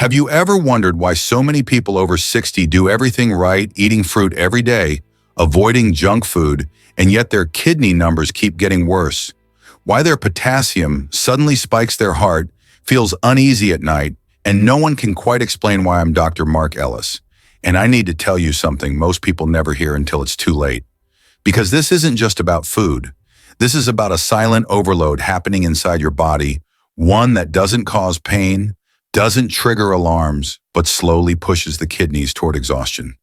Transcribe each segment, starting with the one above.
Have you ever wondered why so many people over 60 do everything right, eating fruit every day, avoiding junk food, and yet their kidney numbers keep getting worse? Why their potassium suddenly spikes their heart, feels uneasy at night, and no one can quite explain why. I'm Dr. Mark Ellis, and I need to tell you something most people never hear until it's too late. Because this isn't just about food. This is about a silent overload happening inside your body, one that doesn't cause pain, doesn't trigger alarms, but slowly pushes the kidneys toward exhaustion.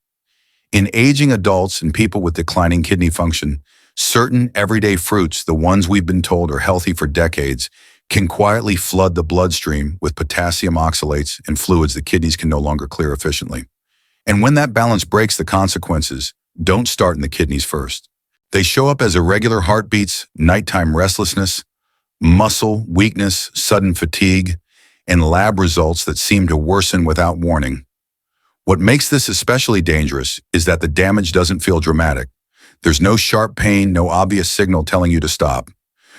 In aging adults and people with declining kidney function, certain everyday fruits, the ones we've been told are healthy for decades, can quietly flood the bloodstream with potassium oxalates and fluids the kidneys can no longer clear efficiently. And when that balance breaks, the consequences don't start in the kidneys first. They show up as irregular heartbeats, nighttime restlessness, muscle weakness, sudden fatigue, and lab results that seem to worsen without warning. What makes this especially dangerous is that the damage doesn't feel dramatic. There's no sharp pain, no obvious signal telling you to stop.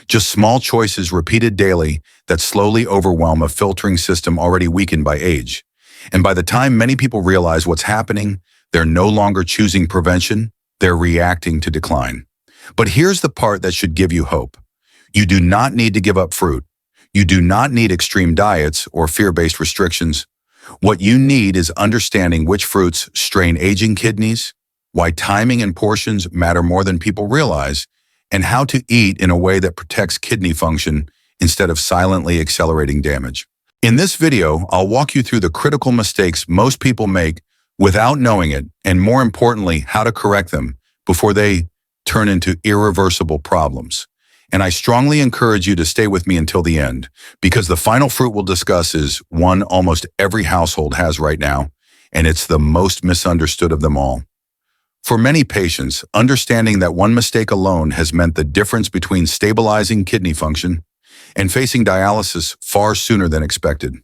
Just small choices repeated daily that slowly overwhelm a filtering system already weakened by age. And by the time many people realize what's happening, they're no longer choosing prevention, they're reacting to decline. But here's the part that should give you hope. You do not need to give up fruit. You do not need extreme diets or fear-based restrictions. What you need is understanding which fruits strain aging kidneys, why timing and portions matter more than people realize, and how to eat in a way that protects kidney function instead of silently accelerating damage. In this video, I'll walk you through the critical mistakes most people make without knowing it, and more importantly, how to correct them before they turn into irreversible problems. And I strongly encourage you to stay with me until the end, because the final fruit we'll discuss is one almost every household has right now, and it's the most misunderstood of them all. For many patients, understanding that one mistake alone has meant the difference between stabilizing kidney function and facing dialysis far sooner than expected.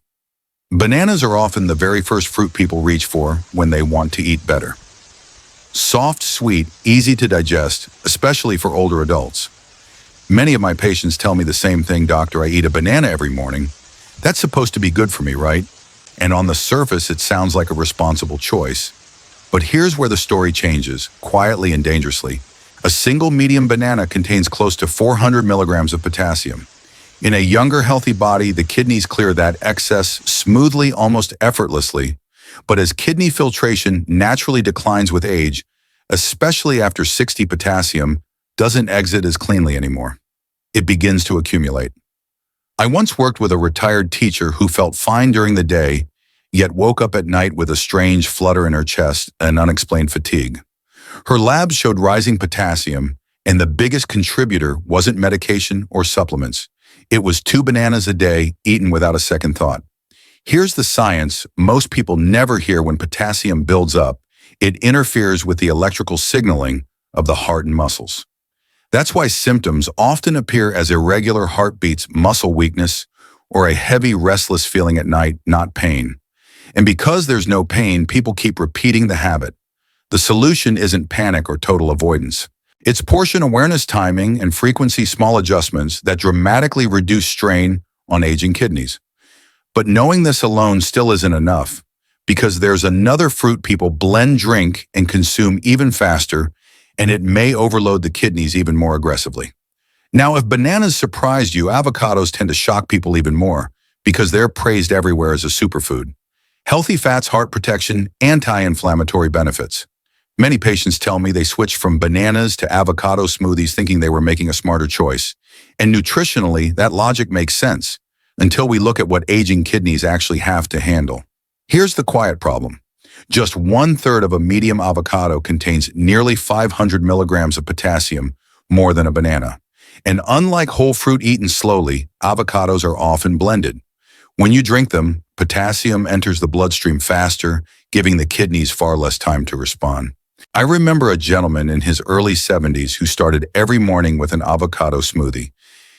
Bananas are often the very first fruit people reach for when they want to eat better. Soft, sweet, easy to digest, especially for older adults. Many of my patients tell me the same thing, "Doctor, I eat a banana every morning. That's supposed to be good for me, right?" And on the surface, it sounds like a responsible choice. But here's where the story changes, quietly and dangerously. A single medium banana contains close to 400 milligrams of potassium. In a younger, healthy body, the kidneys clear that excess smoothly, almost effortlessly. But as kidney filtration naturally declines with age, especially after 60, potassium doesn't exit as cleanly anymore. It begins to accumulate. I once worked with a retired teacher who felt fine during the day, yet woke up at night with a strange flutter in her chest and unexplained fatigue. Her labs showed rising potassium, and the biggest contributor wasn't medication or supplements. It was 2 bananas a day, eaten without a second thought. Here's the science most people never hear. When potassium builds up, it interferes with the electrical signaling of the heart and muscles. That's why symptoms often appear as irregular heartbeats, muscle weakness, or a heavy, restless feeling at night, not pain. And because there's no pain, people keep repeating the habit. The solution isn't panic or total avoidance. It's portion awareness, timing, and frequency small adjustments that dramatically reduce strain on aging kidneys. But knowing this alone still isn't enough, because there's another fruit people blend, drink, and consume even faster, and it may overload the kidneys even more aggressively. Now, if bananas surprised you, avocados tend to shock people even more because they're praised everywhere as a superfood. Healthy fats, heart protection, anti-inflammatory benefits. Many patients tell me they switched from bananas to avocado smoothies thinking they were making a smarter choice. And nutritionally, that logic makes sense until we look at what aging kidneys actually have to handle. Here's the quiet problem. Just 1/3 of a medium avocado contains nearly 500 milligrams of potassium, more than a banana. And unlike whole fruit eaten slowly, avocados are often blended. When you drink them, potassium enters the bloodstream faster, giving the kidneys far less time to respond. I remember a gentleman in his early 70s who started every morning with an avocado smoothie.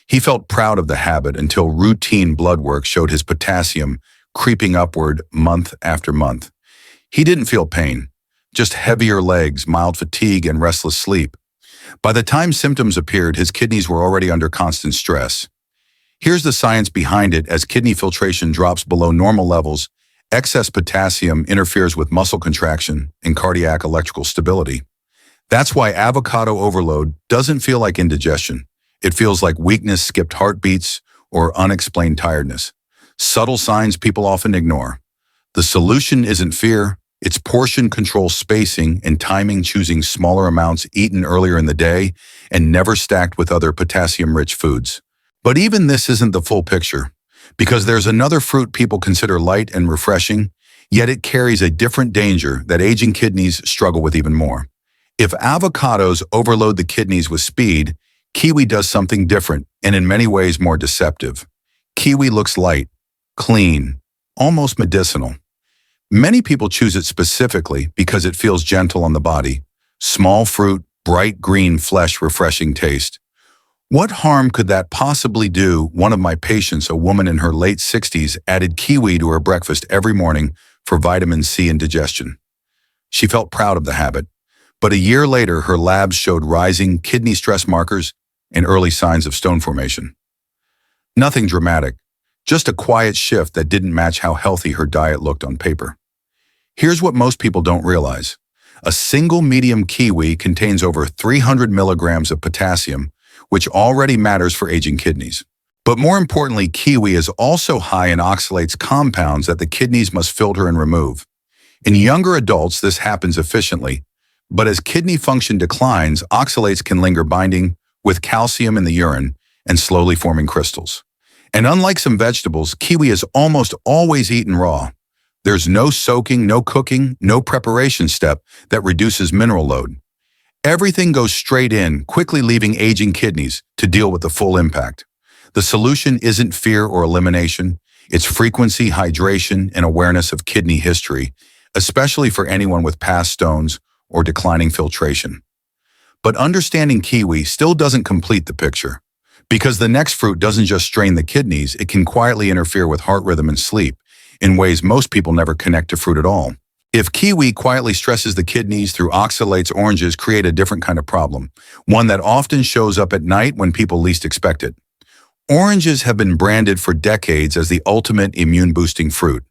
He felt proud of the habit until routine blood work showed his potassium creeping upward month after month. He didn't feel pain, just heavier legs, mild fatigue, and restless sleep. By the time symptoms appeared, his kidneys were already under constant stress. Here's the science behind it. As kidney filtration drops below normal levels, Excess potassium interferes with muscle contraction and cardiac electrical stability. That's why avocado overload doesn't feel like indigestion. It feels like weakness, skipped heartbeats, or unexplained tiredness. Subtle signs people often ignore. The solution isn't fear, it's portion control, spacing and timing, choosing smaller amounts eaten earlier in the day and never stacked with other potassium-rich foods. But even this isn't the full picture, because there's another fruit people consider light and refreshing, yet it carries a different danger that aging kidneys struggle with even more. If avocados overload the kidneys with speed, kiwi does something different and in many ways more deceptive. Kiwi looks light, clean, almost medicinal. Many people choose it specifically because it feels gentle on the body. Small fruit, bright green flesh, refreshing taste. What harm could that possibly do? One of my patients, a woman in her late 60s, added kiwi to her breakfast every morning for vitamin C and digestion. She felt proud of the habit. But a year later, her labs showed rising kidney stress markers and early signs of stone formation. Nothing dramatic, just a quiet shift that didn't match how healthy her diet looked on paper. Here's what most people don't realize. A single medium kiwi contains over 300 milligrams of potassium, which already matters for aging kidneys. But more importantly, kiwi is also high in oxalates, compounds that the kidneys must filter and remove. In younger adults, this happens efficiently. But as kidney function declines, oxalates can linger, binding with calcium in the urine and slowly forming crystals. And unlike some vegetables, kiwi is almost always eaten raw. There's no soaking, no cooking, no preparation step that reduces mineral load. Everything goes straight in, quickly leaving aging kidneys to deal with the full impact. The solution isn't fear or elimination. It's frequency, hydration, and awareness of kidney history, especially for anyone with past stones or declining filtration. But understanding kiwi still doesn't complete the picture, because the next fruit doesn't just strain the kidneys, it can quietly interfere with heart rhythm and sleep in ways most people never connect to fruit at all. If kiwi quietly stresses the kidneys through oxalates, oranges create a different kind of problem, one that often shows up at night when people least expect it. Oranges have been branded for decades as the ultimate immune-boosting fruit.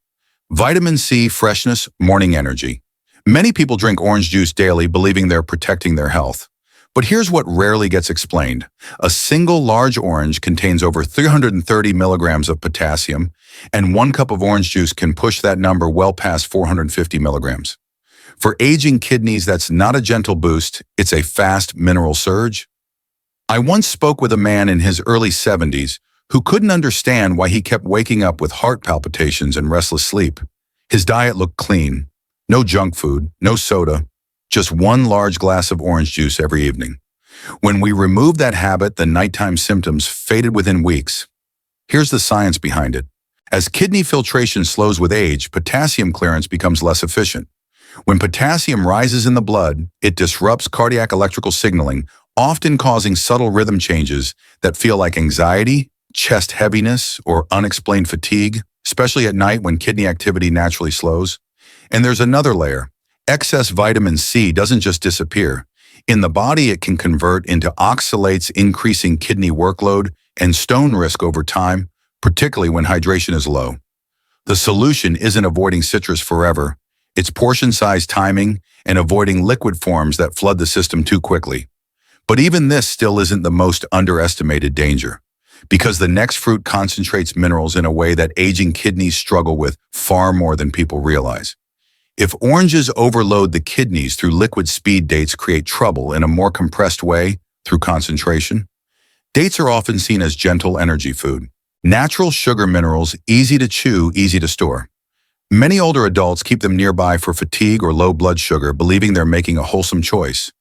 Vitamin C, freshness, morning energy. Many people drink orange juice daily, believing they're protecting their health. But here's what rarely gets explained. A single large orange contains over 330 milligrams of potassium, and 1 cup of orange juice can push that number well past 450 milligrams. For aging kidneys, that's not a gentle boost, it's a fast mineral surge. I once spoke with a man in his early 70s who couldn't understand why he kept waking up with heart palpitations and restless sleep. His diet looked clean. No junk food, no soda, just 1 large glass of orange juice every evening. When we removed that habit, the nighttime symptoms faded within weeks. Here's the science behind it. As kidney filtration slows with age, potassium clearance becomes less efficient. When potassium rises in the blood, it disrupts cardiac electrical signaling, often causing subtle rhythm changes that feel like anxiety, chest heaviness, or unexplained fatigue, especially at night when kidney activity naturally slows. And there's another layer. Excess vitamin C doesn't just disappear. In the body, it can convert into oxalates, increasing kidney workload and stone risk over time, particularly when hydration is low. The solution isn't avoiding citrus forever. It's portion size, timing, and avoiding liquid forms that flood the system too quickly. But even this still isn't the most underestimated danger, because the next fruit concentrates minerals in a way that aging kidneys struggle with far more than people realize. If oranges overload the kidneys through liquid speed, dates create trouble in a more compressed way through concentration. Dates are often seen as gentle energy food. Natural sugar minerals, easy to chew, easy to store. Many older adults keep them nearby for fatigue or low blood sugar, believing they're making a wholesome choice.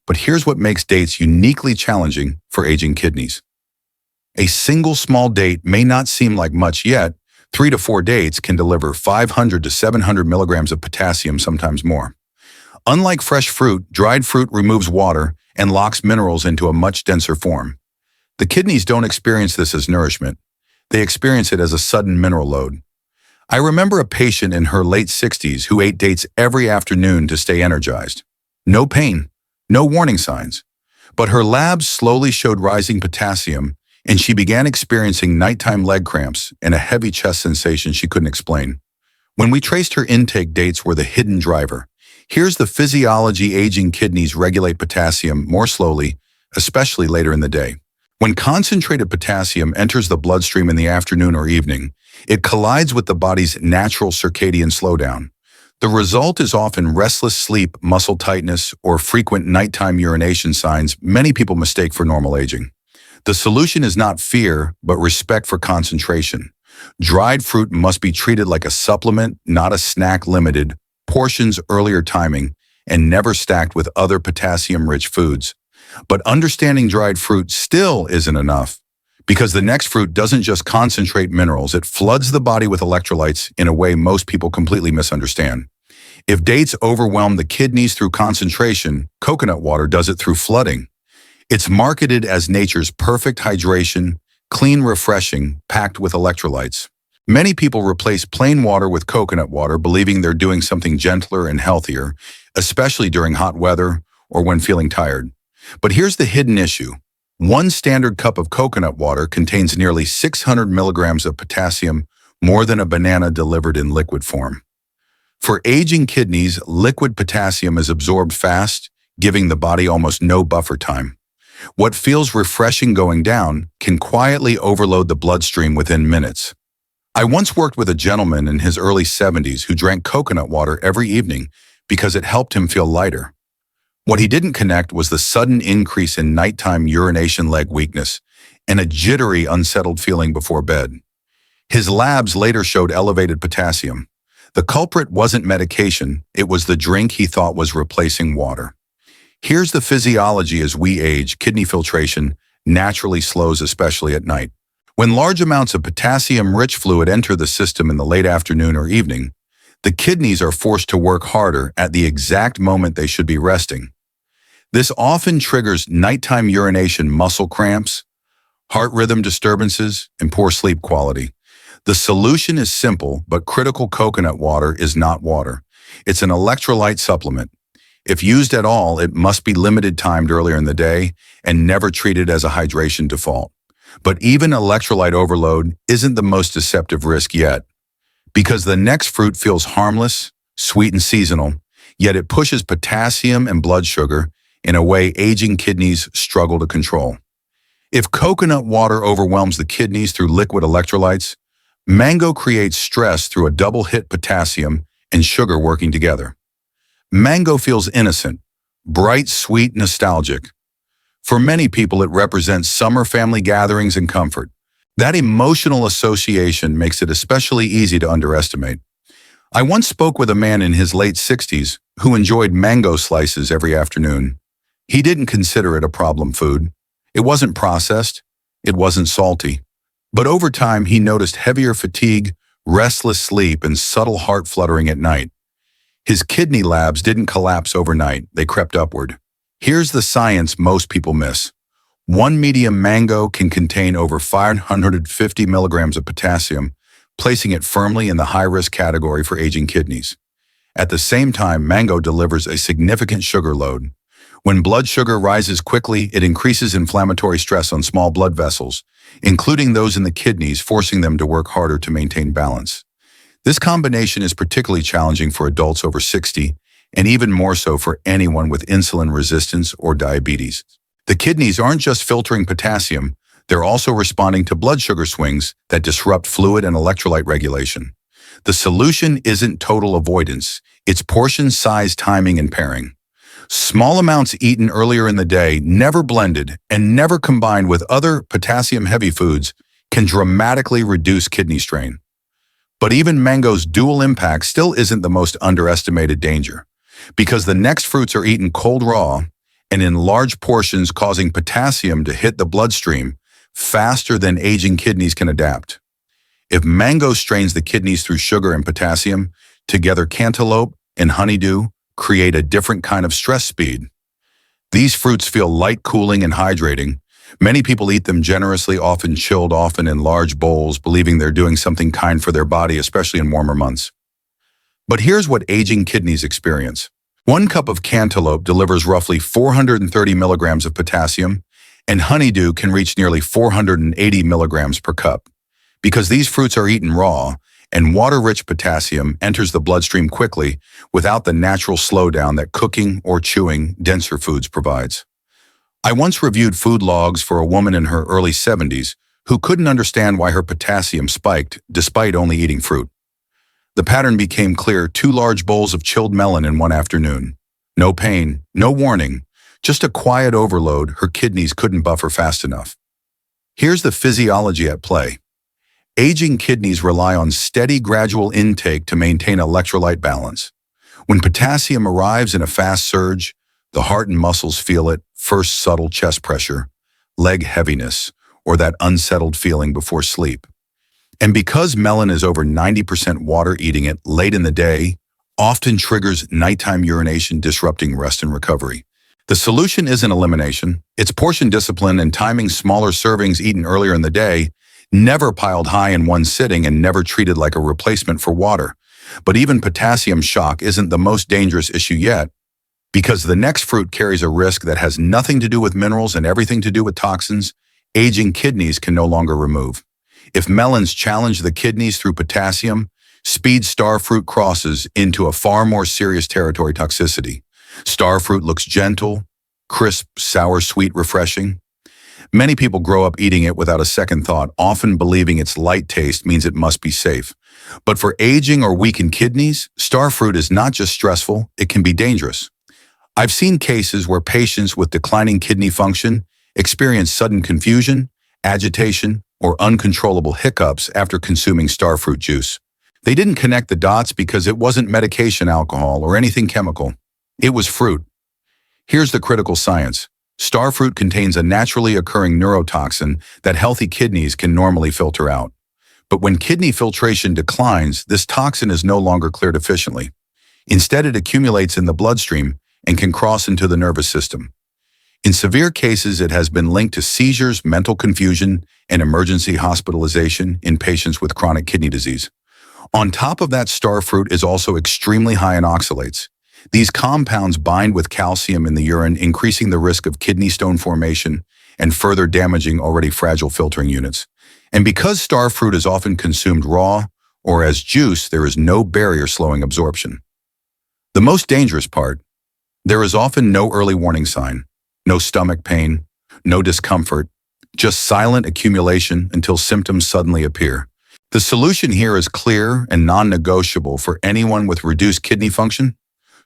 But here's what makes dates uniquely challenging for aging kidneys. A single small date may not seem like much, yet 3 to 4 dates can deliver 500 to 700 milligrams of potassium, sometimes more. Unlike fresh fruit, dried fruit removes water and locks minerals into a much denser form. The kidneys don't experience this as nourishment. They experience it as a sudden mineral load. I remember a patient in her late 60s who ate dates every afternoon to stay energized. No pain, no warning signs. But her labs slowly showed rising potassium, and she began experiencing nighttime leg cramps and a heavy chest sensation she couldn't explain. When we traced her intake dates were the hidden driver. Here's the physiology: aging kidneys regulate potassium more slowly, especially later in the day. When concentrated potassium enters the bloodstream in the afternoon or evening, it collides with the body's natural circadian slowdown. The result is often restless sleep, muscle tightness, or frequent nighttime urination signs many people mistake for normal aging. The solution is not fear, but respect for concentration. Dried fruit must be treated like a supplement, not a snack. Limited portions, earlier timing, and never stacked with other potassium-rich foods. But understanding dried fruit still isn't enough, because the next fruit doesn't just concentrate minerals, it floods the body with electrolytes in a way most people completely misunderstand. If dates overwhelm the kidneys through concentration, coconut water does it through flooding. It's marketed as nature's perfect hydration, clean, refreshing, packed with electrolytes. Many people replace plain water with coconut water, believing they're doing something gentler and healthier, especially during hot weather or when feeling tired. But here's the hidden issue. One standard cup of coconut water contains nearly 600 milligrams of potassium, more than a banana delivered in liquid form. For aging kidneys, liquid potassium is absorbed fast, giving the body almost no buffer time. What feels refreshing going down can quietly overload the bloodstream within minutes. I once worked with a gentleman in his early 70s who drank coconut water every evening because it helped him feel lighter. What he didn't connect was the sudden increase in nighttime urination, leg weakness, and a jittery, unsettled feeling before bed. His labs later showed elevated potassium. The culprit wasn't medication, it was the drink he thought was replacing water. Here's the physiology: as we age, kidney filtration naturally slows, especially at night. When large amounts of potassium-rich fluid enter the system in the late afternoon or evening, the kidneys are forced to work harder at the exact moment they should be resting. This often triggers nighttime urination, muscle cramps, heart rhythm disturbances, and poor sleep quality. The solution is simple but critical: coconut water is not water. It's an electrolyte supplement. If used at all, it must be limited timed earlier in the day and never treated as a hydration default. But even electrolyte overload isn't the most deceptive risk yet, because the next fruit feels harmless, sweet, and seasonal, yet it pushes potassium and blood sugar in a way aging kidneys struggle to control. If coconut water overwhelms the kidneys through liquid electrolytes, mango creates stress through a double hit: potassium and sugar working together. Mango feels innocent, bright, sweet, nostalgic. For many people, it represents summer family gatherings and comfort. That emotional association makes it especially easy to underestimate. I once spoke with a man in his late 60s who enjoyed mango slices every afternoon. He didn't consider it a problem food. It wasn't processed. It wasn't salty. But over time, he noticed heavier fatigue, restless sleep, and subtle heart fluttering at night. His kidney labs didn't collapse overnight. They crept upward. Here's the science most people miss. One medium mango can contain over 550 milligrams of potassium, placing it firmly in the high-risk category for aging kidneys. At the same time, mango delivers a significant sugar load. When blood sugar rises quickly, it increases inflammatory stress on small blood vessels, including those in the kidneys, forcing them to work harder to maintain balance. This combination is particularly challenging for adults over 60, and even more so for anyone with insulin resistance or diabetes. The kidneys aren't just filtering potassium, they're also responding to blood sugar swings that disrupt fluid and electrolyte regulation. The solution isn't total avoidance, it's portion size, timing, and pairing. Small amounts eaten earlier in the day, never blended, and never combined with other potassium-heavy foods can dramatically reduce kidney strain. But even mango's dual impact still isn't the most underestimated danger, because the next fruits are eaten cold raw and in large portions, causing potassium to hit the bloodstream faster than aging kidneys can adapt. If mango strains the kidneys through sugar and potassium, together cantaloupe and honeydew create a different kind of stress speed. These fruits feel light, cooling, and hydrating. Many people eat them generously, often chilled, often in large bowls, believing they're doing something kind for their body, especially in warmer months. But here's what aging kidneys experience. 1 cup of cantaloupe delivers roughly 430 milligrams of potassium, and honeydew can reach nearly 480 milligrams per cup. Because these fruits are eaten raw and water-rich potassium enters the bloodstream quickly without the natural slowdown that cooking or chewing denser foods provides. I once reviewed food logs for a woman in her early 70s who couldn't understand why her potassium spiked despite only eating fruit. The pattern became clear: 2 large bowls of chilled melon in one afternoon. No pain, no warning, just a quiet overload her kidneys couldn't buffer fast enough. Here's the physiology at play. Aging kidneys rely on steady, gradual intake to maintain electrolyte balance. When potassium arrives in a fast surge, the heart and muscles feel it: first subtle chest pressure, leg heaviness, or that unsettled feeling before sleep. And because melon is over 90% water, eating it late in the day often triggers nighttime urination, disrupting rest and recovery. The solution isn't elimination, it's portion discipline and timing: smaller servings eaten earlier in the day, never piled high in one sitting, and never treated like a replacement for water. But even potassium shock isn't the most dangerous issue yet, because the next fruit carries a risk that has nothing to do with minerals and everything to do with toxins aging kidneys can no longer remove. If melons challenge the kidneys through potassium, speed starfruit crosses into a far more serious territory: toxicity. Starfruit looks gentle, crisp, sour, sweet, refreshing. Many people grow up eating it without a second thought, often believing its light taste means it must be safe. But for aging or weakened kidneys, starfruit is not just stressful, it can be dangerous. I've seen cases where patients with declining kidney function experience sudden confusion, agitation, or uncontrollable hiccups after consuming starfruit juice. They didn't connect the dots because it wasn't medication, alcohol, or anything chemical. It was fruit. Here's the critical science. Starfruit contains a naturally occurring neurotoxin that healthy kidneys can normally filter out. But when kidney filtration declines, this toxin is no longer cleared efficiently. Instead, it accumulates in the bloodstream and can cross into the nervous system. In severe cases, it has been linked to seizures, mental confusion, and emergency hospitalization in patients with chronic kidney disease. On top of that, starfruit is also extremely high in oxalates. These compounds bind with calcium in the urine, increasing the risk of kidney stone formation and further damaging already fragile filtering units. And because starfruit is often consumed raw or as juice, there is no barrier slowing absorption. The most dangerous part: there is often no early warning sign, no stomach pain, no discomfort, just silent accumulation until symptoms suddenly appear. The solution here is clear and non-negotiable for anyone with reduced kidney function.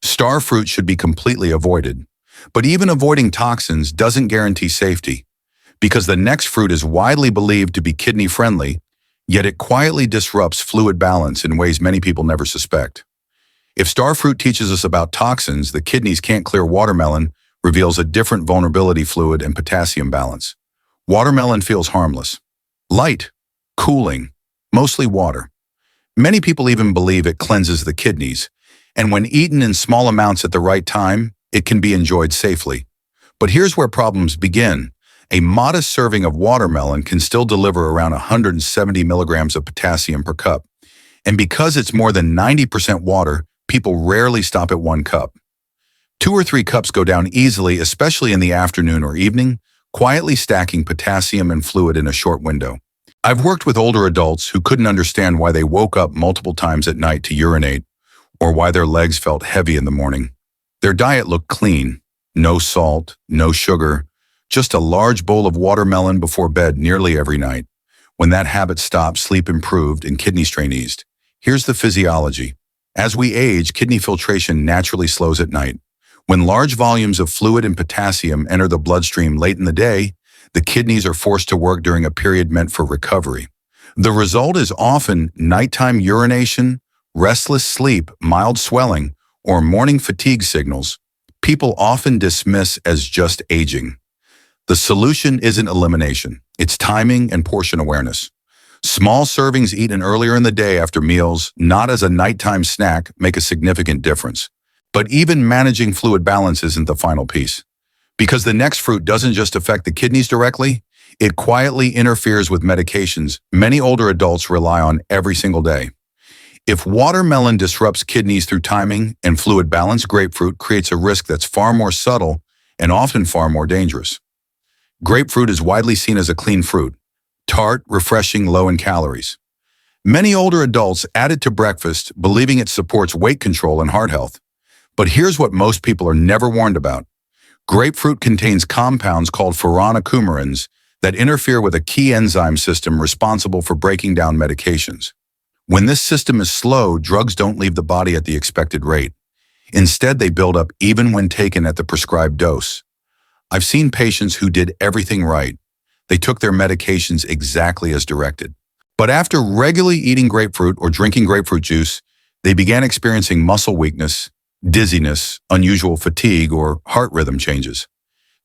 Starfruit should be completely avoided. But even avoiding toxins doesn't guarantee safety, because the next fruit is widely believed to be kidney-friendly, yet it quietly disrupts fluid balance in ways many people never suspect. If starfruit teaches us about toxins the kidneys can't clear, watermelon reveals a different vulnerability: fluid and potassium balance. Watermelon feels harmless, light, cooling, mostly water. Many people even believe it cleanses the kidneys, and when eaten in small amounts at the right time, it can be enjoyed safely. But here's where problems begin. A modest serving of watermelon can still deliver around 170 milligrams of potassium per cup. And because it's more than 90% water, people rarely stop at 1 cup. 2 or 3 cups go down easily, especially in the afternoon or evening, quietly stacking potassium and fluid in a short window. I've worked with older adults who couldn't understand why they woke up multiple times at night to urinate, or why their legs felt heavy in the morning. Their diet looked clean: no salt, no sugar, just a large bowl of watermelon before bed nearly every night. When that habit stopped, sleep improved and kidney strain eased. Here's the physiology. As we age, kidney filtration naturally slows at night. When large volumes of fluid and potassium enter the bloodstream late in the day, the kidneys are forced to work during a period meant for recovery. The result is often nighttime urination, restless sleep, mild swelling, or morning fatigue signals people often dismiss as just aging. The solution isn't elimination, it's timing and portion awareness. Small servings eaten earlier in the day after meals, not as a nighttime snack, make a significant difference. But even managing fluid balance isn't the final piece. Because the next fruit doesn't just affect the kidneys directly, it quietly interferes with medications many older adults rely on every single day. If watermelon disrupts kidneys through timing and fluid balance, grapefruit creates a risk that's far more subtle and often far more dangerous. Grapefruit is widely seen as a clean fruit: tart, refreshing, low in calories. Many older adults add it to breakfast, believing it supports weight control and heart health. But here's what most people are never warned about. Grapefruit contains compounds called furanocoumarins that interfere with a key enzyme system responsible for breaking down medications. When this system is slow, drugs don't leave the body at the expected rate. Instead, they build up even when taken at the prescribed dose. I've seen patients who did everything right. They took their medications exactly as directed. But after regularly eating grapefruit or drinking grapefruit juice, they began experiencing muscle weakness, dizziness, unusual fatigue, or heart rhythm changes.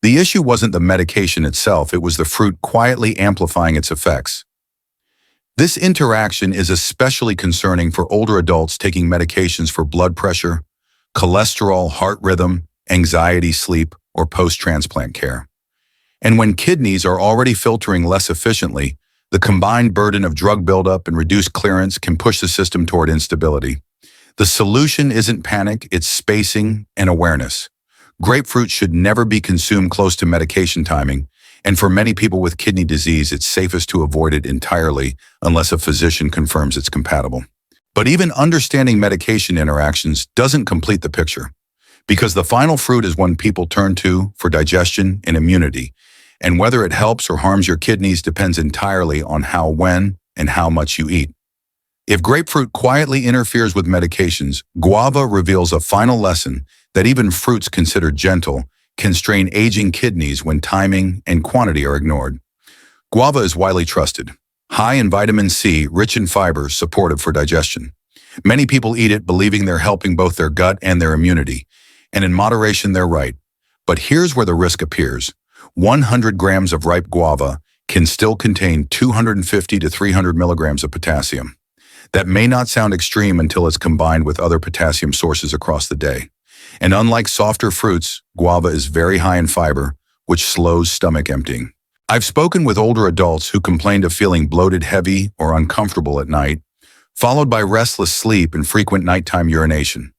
The issue wasn't the medication itself, it was the fruit quietly amplifying its effects. This interaction is especially concerning for older adults taking medications for blood pressure, cholesterol, heart rhythm, anxiety, sleep, or post-transplant care. And when kidneys are already filtering less efficiently, the combined burden of drug buildup and reduced clearance can push the system toward instability. The solution isn't panic, it's spacing and awareness. Grapefruit should never be consumed close to medication timing, and for many people with kidney disease, it's safest to avoid it entirely unless a physician confirms it's compatible. But even understanding medication interactions doesn't complete the picture, because the final fruit is one people turn to for digestion and immunity, and whether it helps or harms your kidneys depends entirely on how, when, and how much you eat. If grapefruit quietly interferes with medications, Guava reveals a final lesson that even fruits considered gentle can strain aging kidneys when timing and quantity are ignored. Guava is widely trusted. High in vitamin C, rich in fiber, supportive for digestion. Many people eat it believing they're helping both their gut and their immunity, and in moderation they're right. But here's where the risk appears. 100 grams of ripe guava can still contain 250 to 300 milligrams of potassium. That may not sound extreme until it's combined with other potassium sources across the day. And unlike softer fruits, guava is very high in fiber, which slows stomach emptying. I've spoken with older adults who complained of feeling bloated, heavy, or uncomfortable at night, followed by restless sleep and frequent nighttime urination.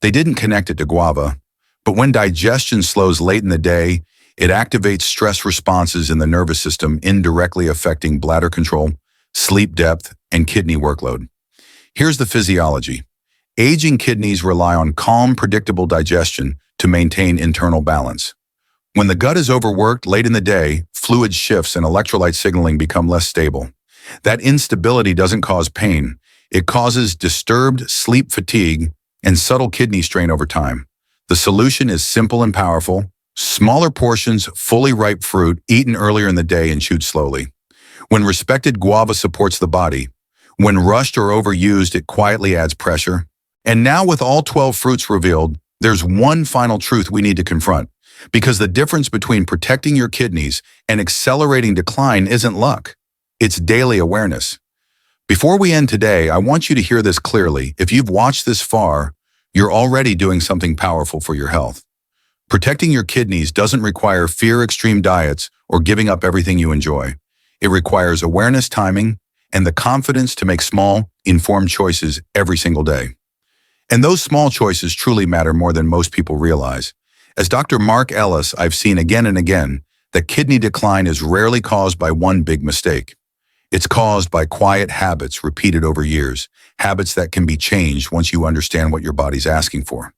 They didn't connect it to guava, but when digestion slows late in the day, it activates stress responses in the nervous system, indirectly affecting bladder control, sleep depth, and kidney workload. Here's the physiology. Aging kidneys rely on calm, predictable digestion to maintain internal balance. When the gut is overworked late in the day, fluid shifts and electrolyte signaling become less stable. That instability doesn't cause pain. It causes disturbed sleep fatigue and subtle kidney strain over time. The solution is simple and powerful. Smaller portions, fully ripe fruit, eaten earlier in the day and chewed slowly. When respected, guava supports the body. When rushed or overused, it quietly adds pressure. And now with all 12 fruits revealed, there's one final truth we need to confront. Because the difference between protecting your kidneys and accelerating decline isn't luck. It's daily awareness. Before we end today, I want you to hear this clearly. If you've watched this far, you're already doing something powerful for your health. Protecting your kidneys doesn't require extreme diets or giving up everything you enjoy. It requires awareness, timing, and the confidence to make small, informed choices every single day. And those small choices truly matter more than most people realize. As Dr. Mark Ellis, I've seen again and again that kidney decline is rarely caused by one big mistake. It's caused by quiet habits repeated over years, habits that can be changed once you understand what your body's asking for.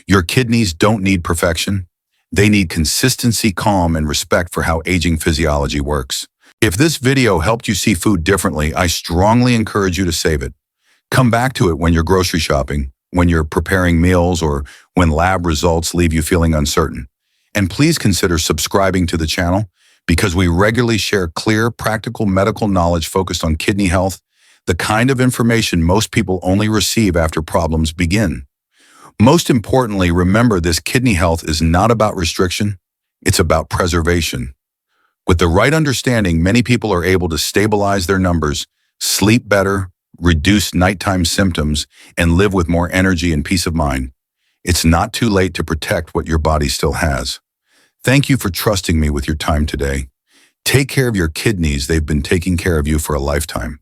Your kidneys don't need perfection. They need consistency, calm, and respect for how aging physiology works. If this video helped you see food differently, I strongly encourage you to save it. Come back to it when you're grocery shopping, when you're preparing meals, or when lab results leave you feeling uncertain. And please consider subscribing to the channel because we regularly share clear, practical medical knowledge focused on kidney health, the kind of information most people only receive after problems begin. Most importantly, remember this: kidney health is not about restriction, it's about preservation. With the right understanding, many people are able to stabilize their numbers, sleep better, reduce nighttime symptoms, and live with more energy and peace of mind. It's not too late to protect what your body still has. Thank you for trusting me with your time today. Take care of your kidneys. They've been taking care of you for a lifetime.